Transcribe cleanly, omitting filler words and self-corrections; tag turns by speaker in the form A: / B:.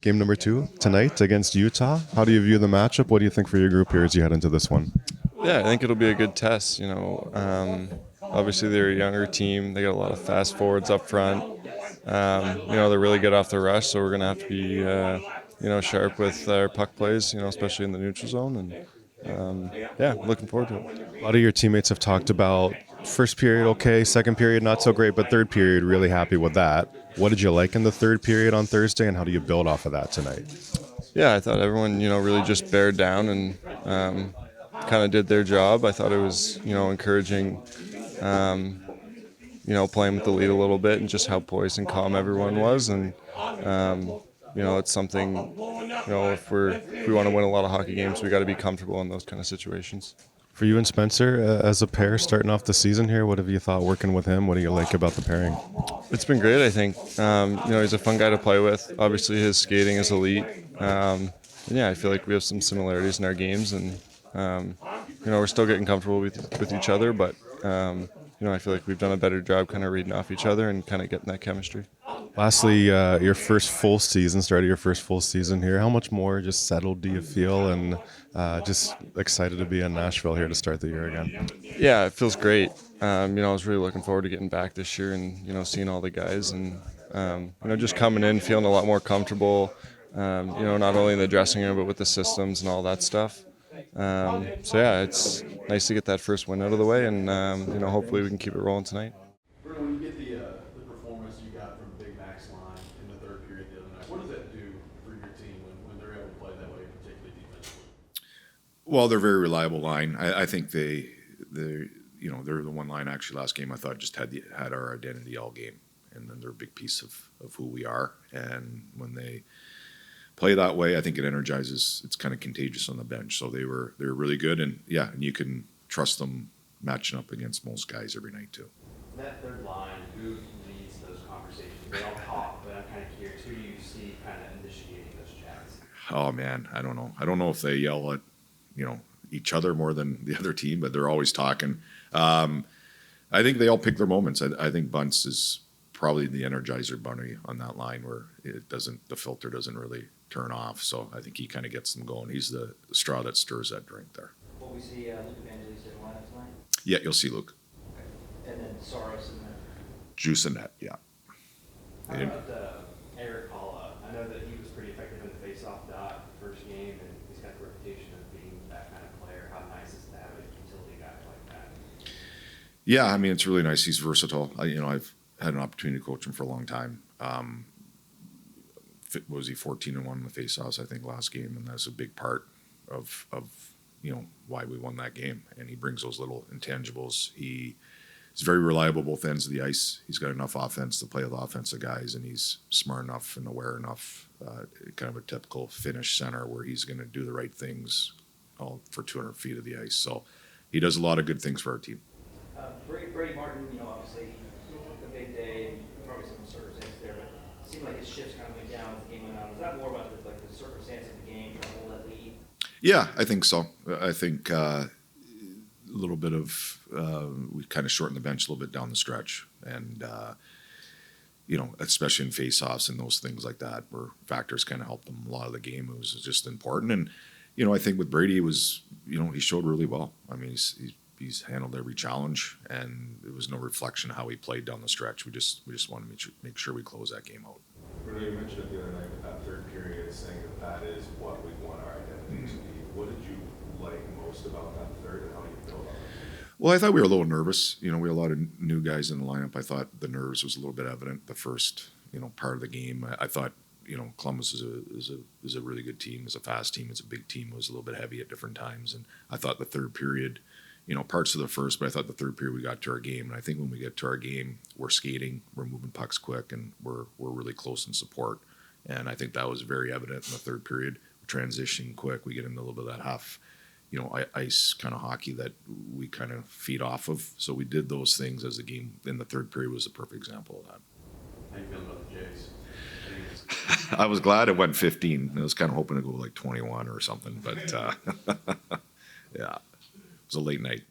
A: Game number 2 tonight against Utah. How do you view the matchup? What do you think for your group here as you head into this one?
B: Yeah, I think it'll be a good test. Obviously they're a younger team. They got a lot of fast forwards up front. They're really good off the rush, so we're gonna have to be, sharp with our puck plays. Especially in the neutral zone. And looking forward to it.
A: A lot of your teammates have talked about first period okay, second period not so great, but third period really happy with that. What did you like in the third period on Thursday, and how do you build off of that tonight?
B: Yeah, I thought everyone, really just bared down and kind of did their job. I thought it was, encouraging, playing with the lead a little bit and just how poised and calm everyone was. And, it's something, if we want to win a lot of hockey games, we got to be comfortable in those kind of situations.
A: For you and Spencer, as a pair starting off the season here, what have you thought working with him? What do you like about the pairing?
B: It's been great, I think. He's a fun guy to play with. Obviously, his skating is elite. I feel like we have some similarities in our games, and we're still getting comfortable with each other. But I feel like we've done a better job kind of reading off each other and kind of getting that chemistry.
A: Lastly, your first full season, started your first full season here. How much more just settled do you feel, and just excited to be in Nashville here to start the year again?
B: Yeah, it feels great. I was really looking forward to getting back this year and seeing all the guys and just coming in feeling a lot more comfortable. Not only in the dressing room but with the systems and all that stuff. It's nice to get that first win out of the way, and hopefully we can keep it rolling tonight.
C: Bruno, when you get the performance you got from Big Mac's line in the third period the other night, what does that do for your team when they're able to play that way, particularly defensively?
D: Well, they're a very reliable line. I think they're the one line actually last game I thought just had our identity all game, and then they're a big piece of who we are. And when they play that way, I think it energizes. It's kind of contagious on the bench. So they're really good, and you can trust them matching up against most guys every night too.
E: That third line, who leads those conversations? They all talk, but I'm kind of curious, who do you see kind of initiating those chats?
D: Oh man, I don't know. I don't know if they yell at each other more than the other team, but they're always talking. I think they all pick their moments. I think Bunce is probably the energizer bunny on that line where the filter doesn't really turn off. So I think he kind of gets them going. He's the straw that stirs that drink there.
E: Will we see Luke Evangelista in the lineup tonight?
D: Yeah, you'll see Luke.
E: Okay. And then Soros in there.
D: Juice in that, yeah.
E: How about Eric Paula? I know that he was pretty effective in the face-off dot first game, and he's got the reputation of being that kind of player. How nice is it to have a utility guy like that?
D: Yeah, I mean, it's really nice. He's versatile. I've had an opportunity to coach him for a long time. Was he 14-1 in the faceoffs, I think, last game, and that's a big part of why we won that game. And he brings those little intangibles. He's very reliable both ends of the ice. He's got enough offense to play with offensive guys, and he's smart enough and aware enough, kind of a typical Finnish center where he's going to do the right things all for 200 feet of the ice. So he does a lot of good things for our team.
E: Brady Martin, obviously a big day, probably some circumstances there, but it seemed like his shifts kind of went down as the game went on. Was that more about the circumstance of the game, trying to hold that lead?
D: Yeah, I think so. I think a little bit of we kind of shortened the bench a little bit down the stretch, and especially in face-offs and those things like that, where factors kind of helped them a lot of the game. It was just important, and I think with Brady, it was he showed really well. I mean, he's handled every challenge, and it was no reflection of how he played down the stretch. We just wanted to make sure we close that game out.
C: Bruno, you mentioned it the other night with that third period, saying that is what we want our identity to be. What did you like most about that third, and how do you feel about it?
D: Well, I thought we were a little nervous. We had a lot of new guys in the lineup. I thought the nerves was a little bit evident the first, part of the game. I thought, Columbus is a really good team. It's a fast team. It's a big team. It was a little bit heavy at different times. And I thought the third period, parts of the first, but I thought the third period we got to our game. And I think when we get to our game, we're skating, we're moving pucks quick, and we're really close in support. And I think that was very evident in the third period. We're transitioning quick. We get into a little bit of that half, ice kind of hockey that we kind of feed off of. So we did those things as the game in the third period was a perfect example of that.
C: How you feel about the Jays?
D: I was glad it went 15. I was kind of hoping to go like 21 or something, but yeah, it was a late night.